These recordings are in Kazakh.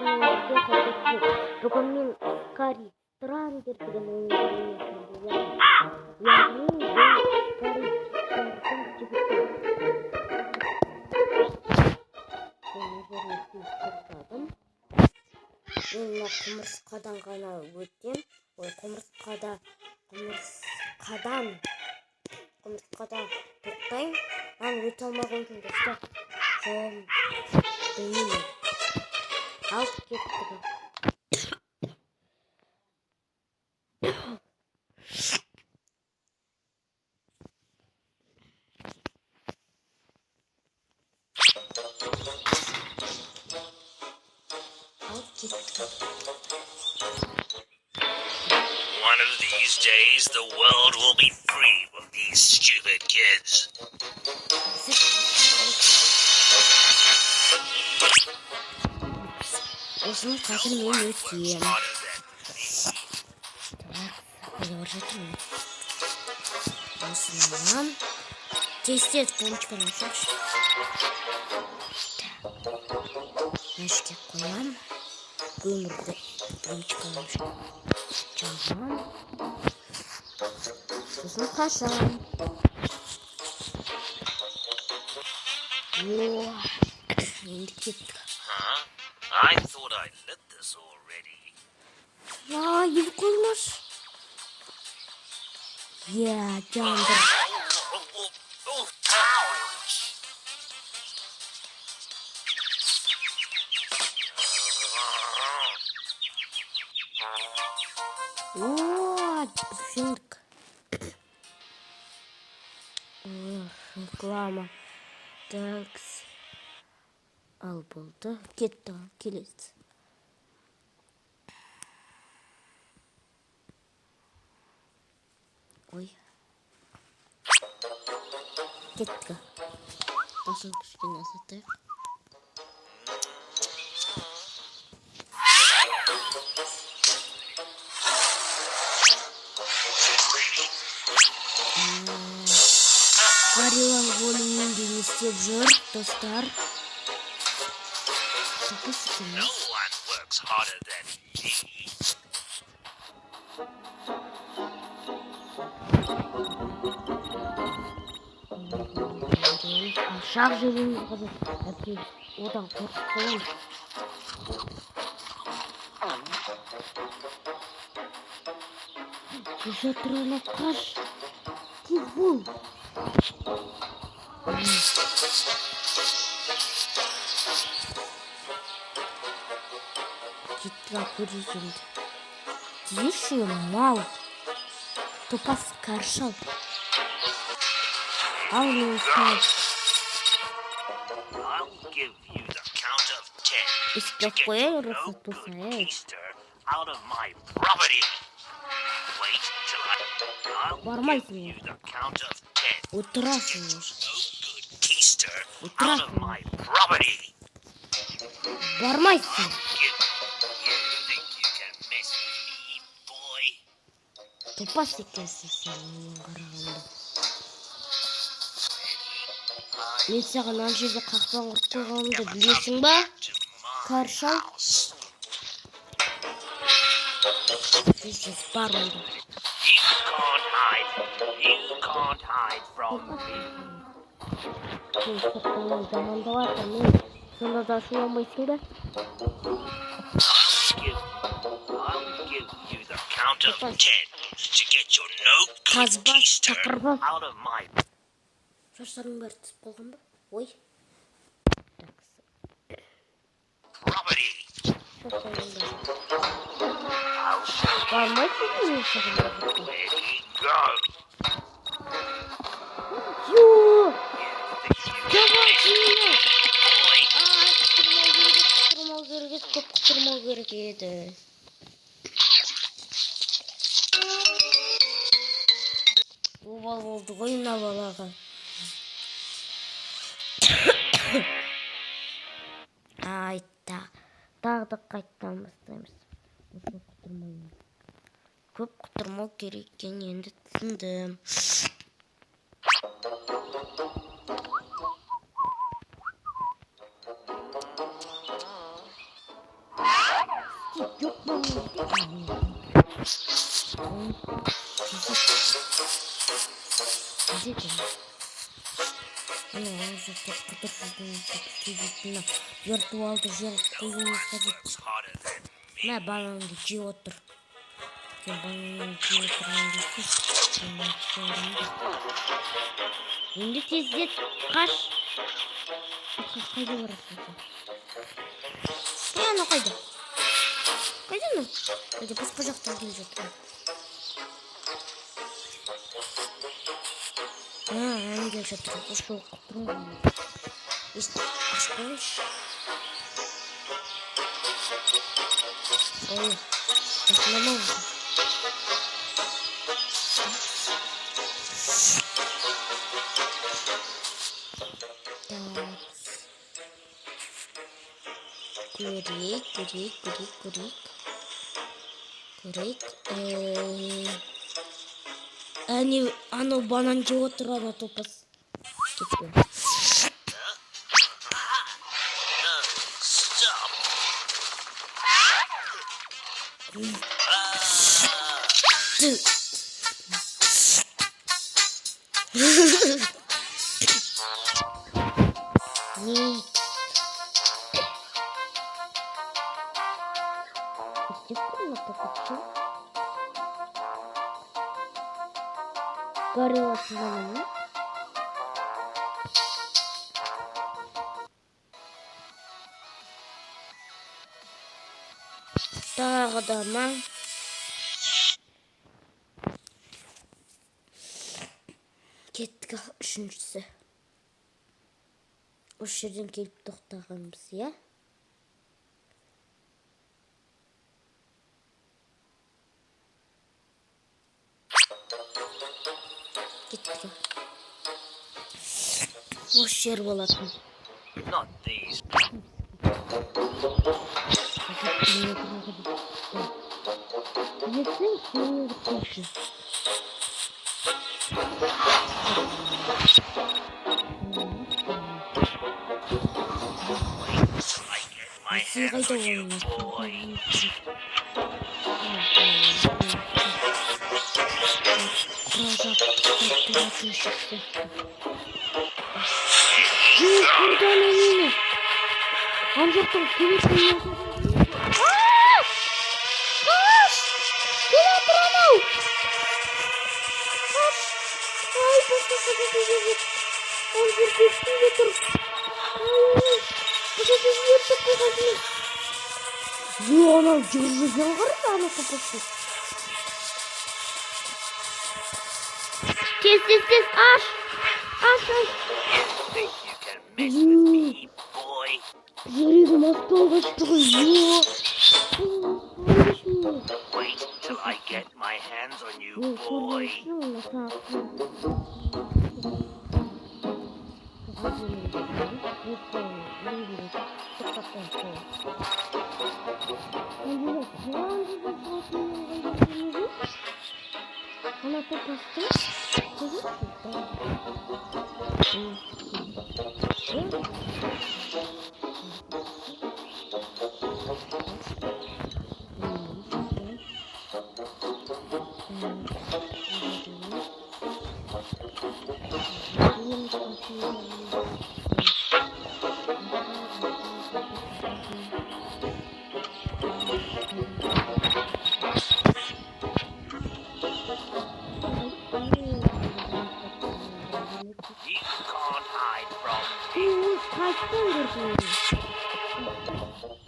өзге қайтетін. Бүгін мен Кари Странгер деген ойынды ойнайтын боламын. Яғни мен Кари Странгердің жігіті. Мен құмырсқадан ғана өтем. Ой, құмырсқадан тоқтайын. Мен өте алмаған үшін достар. Білмеймін. Алып кеттім. One of these days, the world will be free of these stupid kids. Осының қазір мен өтем. Осынан тез помочканы ашамшы. Мәшке қоям. Өмірді помочканы ашам. Жаңа. Сосын қашам. Енді кеттік. I thought I lit this already. Ев қоймаш. Жандыр. Жындық. Реклама. Такс. Ал болды. Кетті. Келесі. Ой. Кетті. Басын кішкене асатайық. Қарилан оның не істеп жүр, достар. No one works harder than me. Шақ жүріңіз қазір. Одан қорқып қалам. Уже тұралап қаш. Тез бол. Кетті көресіңді. Деші мал. Топас қаршал. Ал мен ұстап. Істеп қояй, рұқсат болса, Out of my property. Wait till бармайсың. Отырасың. Out of my property. Бармайсың. Топас екенсің сен менен қарағанда. Мен саған ана жерде қақпан құрып қойғанымды білесің ба? Қаршал. Сіз бар онда. You can't hide from me. Сен сыртыңнан жамандаласың, мен сонда да ашуламайсың ба? I'll give you the count of 10 to get your no good keister out of my Шаштарың бәрі түсіп қалған ба? Ой. property. Шаштарың бәрі. Бармайсың мен саған. Let it go. Көп құтырмау керек еді. Обал болды ғой мына балаға. Айта. Тағы да қайттан бастаймыз. Көп құтырмау керек екен, енді түсіндім. Yok bana виртуалды жер қойуымыз қажет. Мә бананды жеп отыр. Сен бананды жеп отырғанды енді тездет қаш. Қайда барасың сен? Анау қайда? Қайда анау? Қайда басқа жақтан келіп жатыр. Әне келіп жатыр. Осы жол қыптырым ғой. Есті ашып қойыңызшы. Ой, жақындамау мүмкін. Көрейік. Әне, анау банан жеп отыр, ана топас. Кетпен. Естественно, топасты. Горела сынамын. Тағы да ма? Кеттік үшіншісі. Осы жерден келіп тоқтағанбыз, я? Кеттік. Осы жер болатын. Not these. Ертең сені көрші. Сен қайда ойын? Жоқ, құрдан әнені. Ан жақтан көмек қоймай. Қаш! Кел атыр анау! Ай, басқа жет. Ол жерде үстінде тұр. Бұшасы ертіп бұғазыны. Жоқ, анау жүрген қарыз, ана көпесі. Тез, аш! Жүрегім астауға шықты ғой, Wait till I get my hands on you, boy. Она попасты.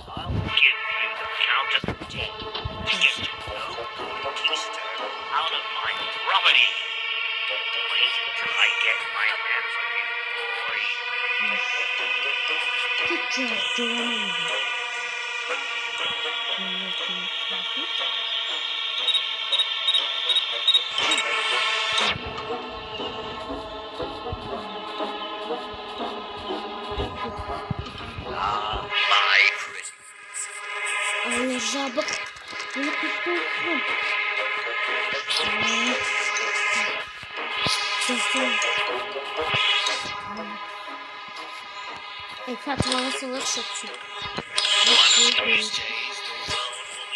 I'll give you the count of 10 to get your local keister out of my property. Wait till I get my hands on you, boy. Good job, John. My pretty. Ay, жабық. Мені құстайсың. Сатып ала салайық шөпші. One of these days, the world will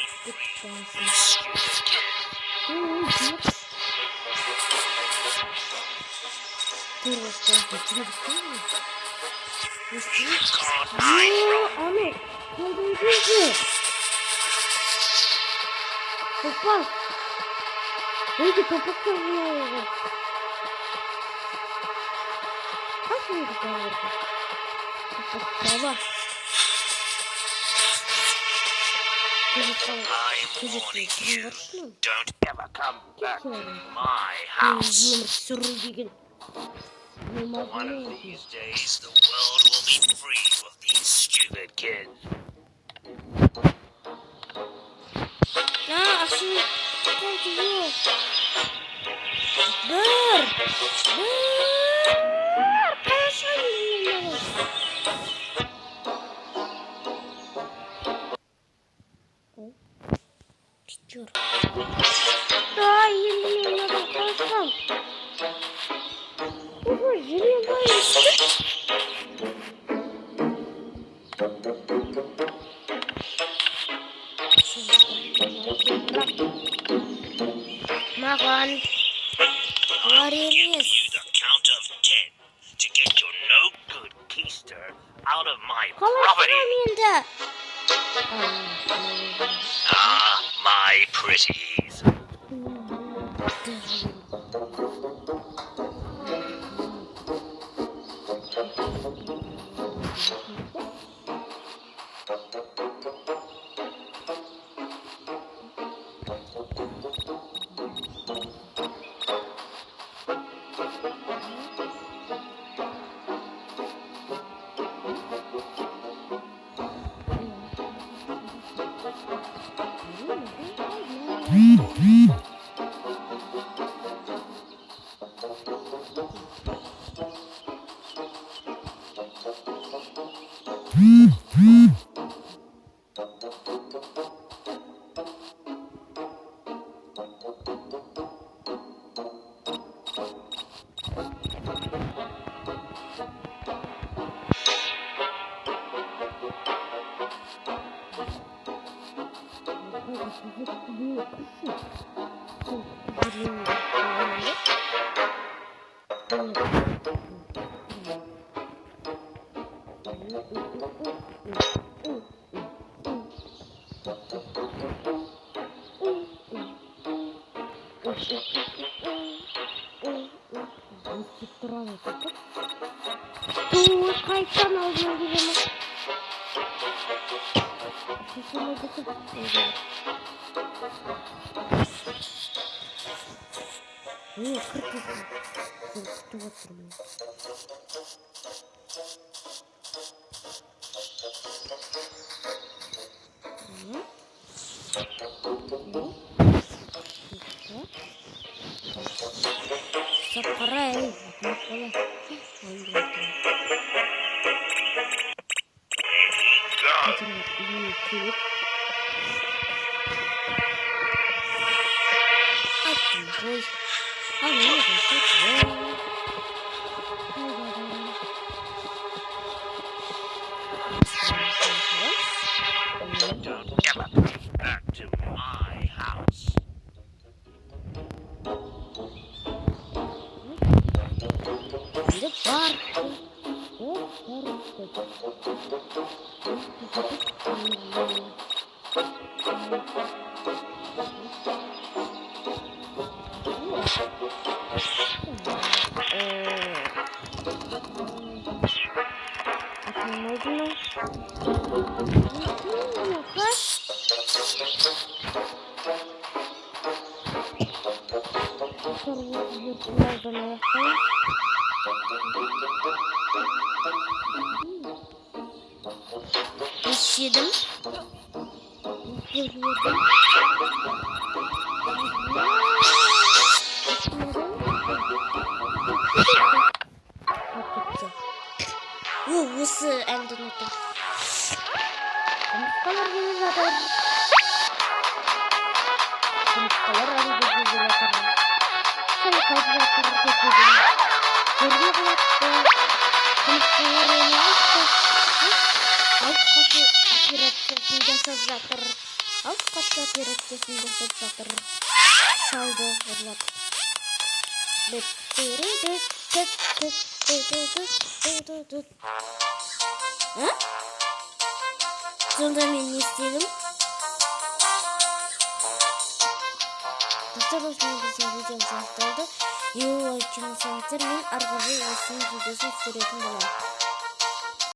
Аны, келдің кезде. Топақ. Неге топақтар жинауға? Қашын кетіп Топақ. I'm warning you. Don't ever come back to my house. One of these days, the world will be free of these stupid kids. Да, енді мен мынадан қашсам. Ой, жіберіп маған бар емес. You the count of 10 to get your no good keister out of my property. Енді. Ah, my pretties. Қайтқан алдына келемін. Не, кіртесің. Сен күтіп отырмын. Сапқарай, Don't ever come back to my house. Üşüdüm. Осы әнді ұнаттым. Құмыртқалар келіп жатыр. Құмыртқалар әлі келіп жатыр. Сәл қайтып жатыр көкегім. Көрге құлатты. Құмыртқалар әлі алып қашу операциясын жасап жатыр. Алып қашу операциясын жасап жатыр. Салды ұрлап. Сонда мен не істедім? Достар, осымен біздің видеомыз аяқталды. Лайк жасаңыздар, мен ары қарай осының видеосын түсіретін боламын.